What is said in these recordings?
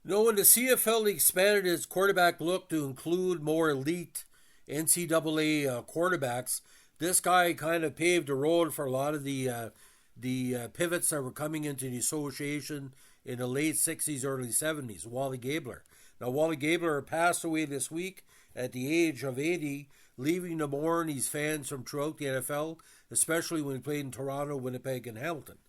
When the CFL expanded its quarterback look to include more elite NCAA quarterbacks, this guy kind of paved the road for a lot of the pivots that were coming into the association in the late 60s, early 70s. Wally Gabler. Now, Wally Gabler passed away this week at the age of 80, leaving to mourn his fans from throughout the NFL, especially when he played in Toronto, Winnipeg, and Hamilton.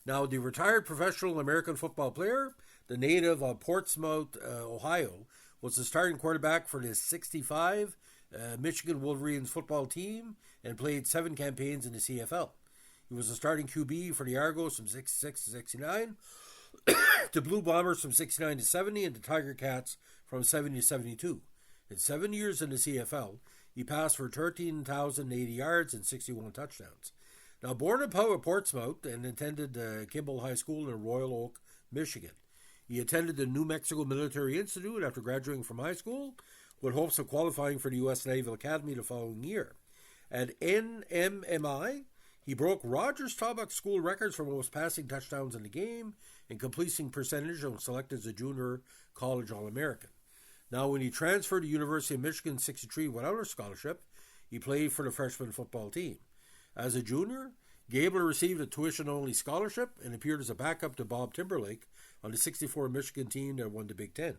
Now, the retired professional American football player, the native of Portsmouth, Ohio, was the starting quarterback for the 65 Michigan Wolverines football team and played 7 campaigns in the CFL. He was a starting QB for the Argos from 66 to 69, the Blue Bombers from 69 to 70, and the Tiger Cats from 70 to 72. In 7 years in the CFL, he passed for 13,080 yards and 61 touchdowns. Now, born in Portsmouth and attended Kimball High School in Royal Oak, Michigan. He attended the New Mexico Military Institute after graduating from high school with hopes of qualifying for the U.S. Naval Academy the following year. At NMMI, he broke Roger Staubach's school records for most passing touchdowns in the game and completion percentage and was selected as a junior college All-American. Now, when he transferred to University of Michigan 63 without a scholarship, he played for the freshman football team. As a junior, Gabler received a tuition-only scholarship and appeared as a backup to Bob Timberlake on the 64 Michigan team that won the Big Ten.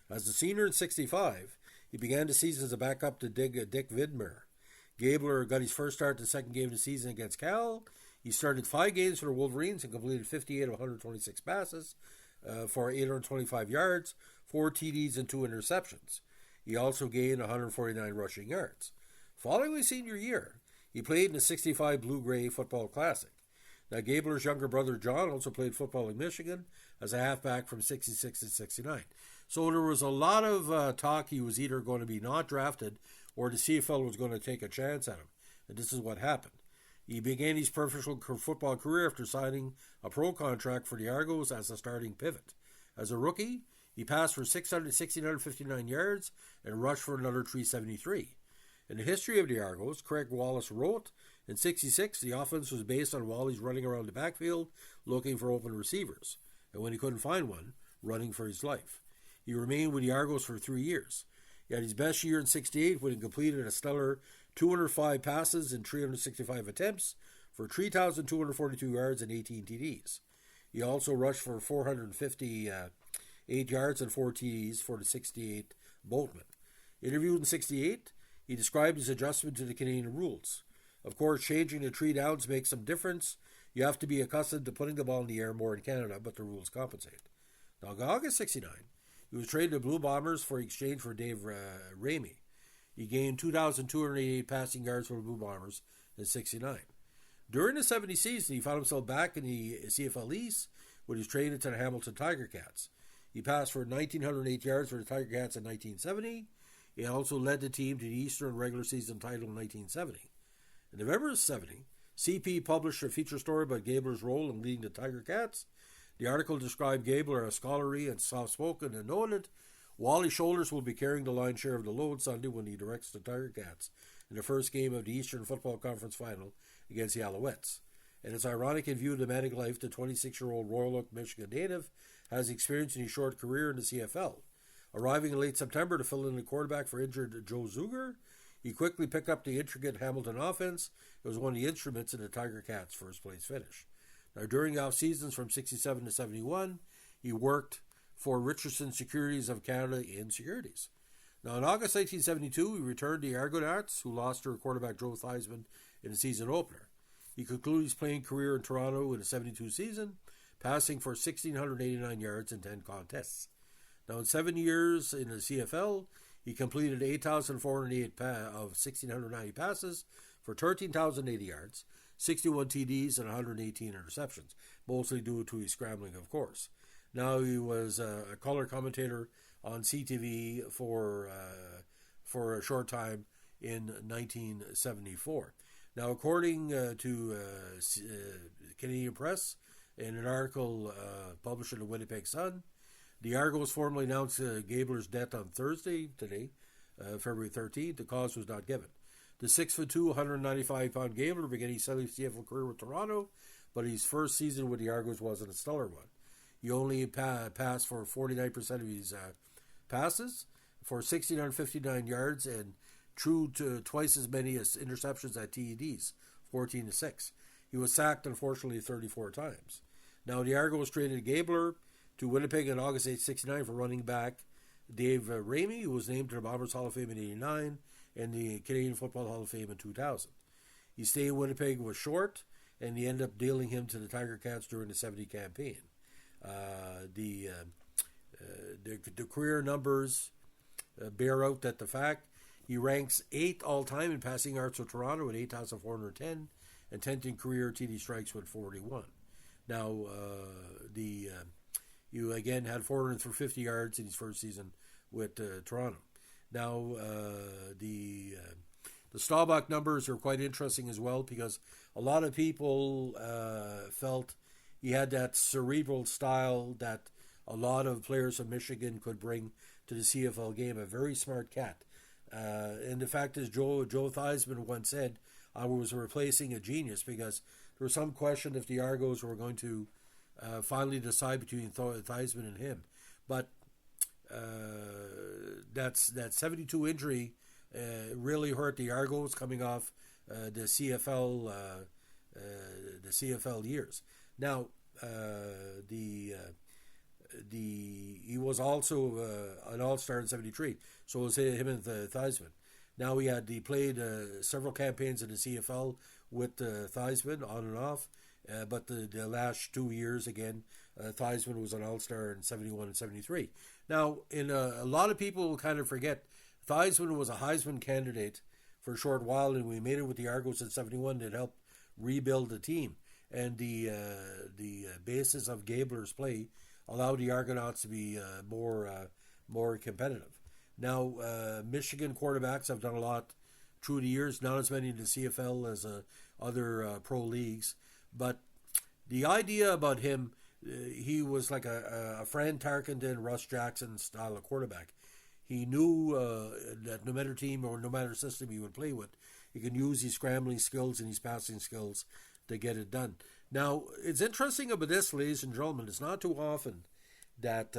As a senior in 65, he began the season as a backup to Dick Vidmer. Gabler got his first start the second game of the season against Cal. He started 5 games for the Wolverines and completed 58 of 126 passes for 825 yards, 4 TDs, and 2 interceptions. He also gained 149 rushing yards. Following his senior year, he played in the 65 Blue-Gray Football Classic. Now, Gabler's younger brother John also played football in Michigan as a halfback from 66 to 69. So there was a lot of talk he was either going to be not drafted or the CFL was going to take a chance at him. And this is what happened. He began his professional football career after signing a pro contract for the Argos as a starting pivot. As a rookie, he passed for 659 yards and rushed for another 373. In the history of the Argos, Craig Wallace wrote, in 66, the offense was based on Wally's running around the backfield looking for open receivers, and when he couldn't find one, running for his life. He remained with the Argos for 3 years. He had his best year in 68 when he completed a stellar 205 passes in 365 attempts for 3,242 yards and 18 TDs. He also rushed for 458 yards and 4 TDs for the 68 Boltman. Interviewed in 68, he described his adjustment to the Canadian rules. Of course, changing to 3 downs makes some difference. You have to be accustomed to putting the ball in the air more in Canada, but the rules compensate. Now, in August 69, he was traded to Blue Bombers for exchange for Dave Ramey. He gained 2,288 passing yards for the Blue Bombers in 69. During the 70 season, he found himself back in the CFL East when he was traded to the Hamilton Tiger Cats. He passed for 1,908 yards for the Tiger Cats in 1970. He also led the team to the Eastern regular season title in 1970. In November of 70, CP published a feature story about Gabler's role in leading the Tiger Cats. The article described Gabler as scholarly and soft-spoken and noted, Wally's shoulders will be carrying the lion's share of the load Sunday when he directs the Tiger Cats in the first game of the Eastern Football Conference Final against the Alouettes. And it's ironic in view of the manic life the 26-year-old Royal Oak, Michigan native has experienced in his short career in the CFL. Arriving in late September to fill in the quarterback for injured Joe Zuger, he quickly picked up the intricate Hamilton offense. It was one of the instruments in the Tiger Cats' first-place finish. Now, during the off-seasons from 67 to 71, he worked for Richardson Securities of Canada in securities. Now, in August 1972, he returned to the Argonauts, who lost to quarterback Joe Theismann in the season opener. He concluded his playing career in Toronto in the 72 season, passing for 1,689 yards in 10 contests. Now, in 7 years in the CFL, he completed 8,408 of 1,690 passes for 13,080 yards, 61 TDs, and 118 interceptions, mostly due to his scrambling, of course. Now, he was a color commentator on CTV for a short time in 1974. Now, according to Canadian Press, in an article published in the Winnipeg Sun, the Argos formally announced Gabler's death on Thursday, today, February 13th. The cause was not given. The 6'2", 195-pound Gabler began his CFL career with Toronto, but his first season with the Argos wasn't a stellar one. He only passed for 49% of his passes for 1,659 yards and threw to twice as many as interceptions at TEDs, 14-6. He was sacked, unfortunately, 34 times. Now, the Argos traded Gabler to Winnipeg in August 1969 for running back Dave Ramey, who was named to the Bombers Hall of Fame in 1989 and the Canadian Football Hall of Fame in 2000. His stay in Winnipeg was short, and he ended up dealing him to the Tiger Cats during the 70 campaign. The career numbers bear out that the fact he ranks 8th all-time in passing yards with Toronto with 8,410 and 10th in career TD strikes with 41. Now, you again had 450 yards in his first season with Toronto. Now, the Staubach numbers are quite interesting as well because a lot of people felt he had that cerebral style that a lot of players from Michigan could bring to the CFL game. A very smart cat. And the fact is, Joe Theismann once said, I was replacing a genius because there was some question if the Argos were going to finally decide between Theismann and him. But that 72 injury really hurt the Argos coming off the CFL years. Now, he was also an All-Star in 73, so it was him and Theismann. Now he played several campaigns in the CFL with Theismann on and off, but the last 2 years again, Theismann was an All-Star in 71 and 73. Now, a lot of people kind of forget, Theismann was a Heisman candidate for a short while, and we made it with the Argos in 71 that helped rebuild the team. And the basis of Gabler's play allowed the Argonauts to be more competitive. Now, Michigan quarterbacks have done a lot through the years, not as many in the CFL as other pro leagues. But the idea about him, he was like a Fran Tarkenton, Russ Jackson style of quarterback. He knew that no matter team or no matter system he would play with, he can use his scrambling skills and his passing skills to get it done. Now, it's interesting about this, ladies and gentlemen, it's not too often that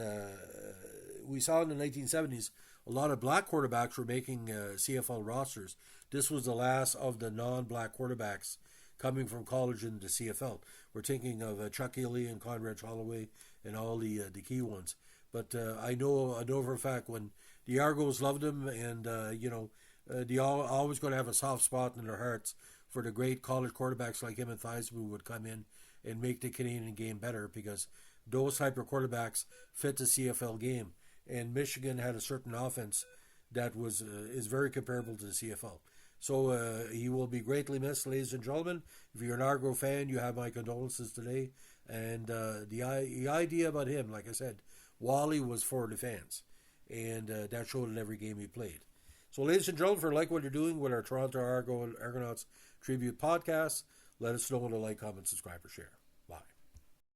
we saw in the 1970s a lot of black quarterbacks were making CFL rosters. This was the last of the non-black quarterbacks coming from college into CFL. We're thinking of Chuck Ely and Conrad Holloway and all the key ones. But I know for a fact when the Argos loved him, and they always going to have a soft spot in their hearts for the great college quarterbacks like him and Theismann who would come in and make the Canadian game better, because those type of quarterbacks fit the CFL game. And Michigan had a certain offense that is very comparable to the CFL. So he will be greatly missed, ladies and gentlemen. If you're an Argo fan, you have my condolences today. And the idea about him, like I said, Wally was for the fans. And that showed in every game he played. So, ladies and gentlemen, if you like what you're doing with our Toronto Argonauts Tribute podcast, let us know with a like, comment, subscribe, or share.